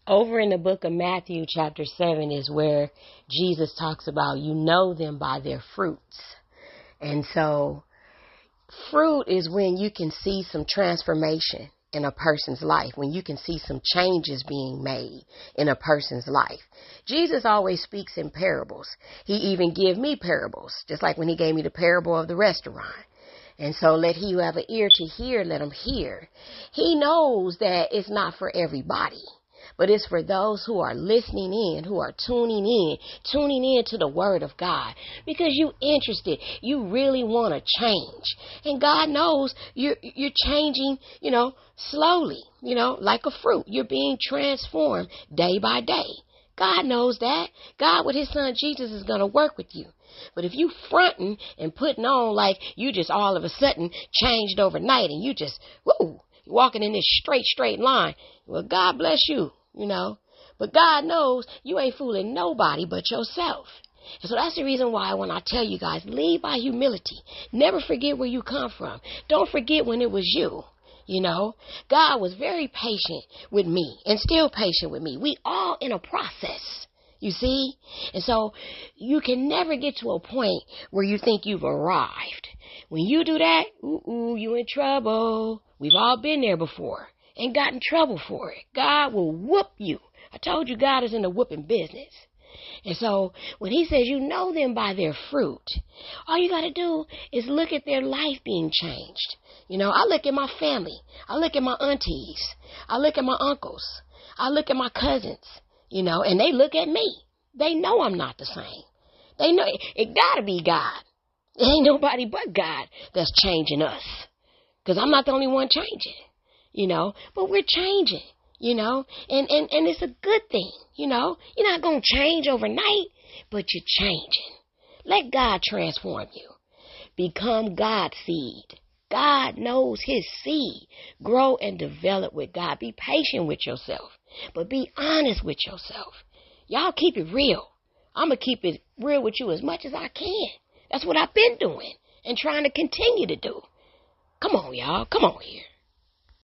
Over in the book of Matthew, chapter 7, is where Jesus talks about you know them by their fruits. And so fruit is when you can see some transformation in a person's life, when you can see some changes being made in a person's life. Jesus always speaks in parables. He even gave me parables, just like when he gave me the parable of the restaurant. And so let he who have an ear to hear, let him hear. He knows that it's not for everybody, but it's for those who are listening in, who are tuning in to the word of God, because you interested, you really want to change. And God knows you're changing, slowly, like a fruit. You're being transformed day by day. God knows that. God with his son Jesus is going to work with you. But if you fronting and putting on like you just all of a sudden changed overnight and you just, walking in this straight line, well, God bless you, But God knows you ain't fooling nobody but yourself. And so that's the reason why when I tell you guys, lead by humility. Never forget where you come from. Don't forget when it was you. God was very patient with me and still patient with me. We all in a process, you see? And so you can never get to a point where you think you've arrived. When you do that, you in trouble. We've all been there before and got in trouble for it. God will whoop you. I told you God is in the whooping business. And so when he says you know them by their fruit, all you got to do is look at their life being changed. I look at my family. I look at my aunties. I look at my uncles. I look at my cousins, and they look at me. They know I'm not the same. They know it got to be God. It ain't nobody but God that's changing us, because I'm not the only one changing, but we're changing. And it's a good thing, You're not going to change overnight, but you're changing. Let God transform you. Become God's seed. God knows his seed. Grow and develop with God. Be patient with yourself, but be honest with yourself. Y'all keep it real. I'm going to keep it real with you as much as I can. That's what I've been doing and trying to continue to do. Come on, y'all. Come on here.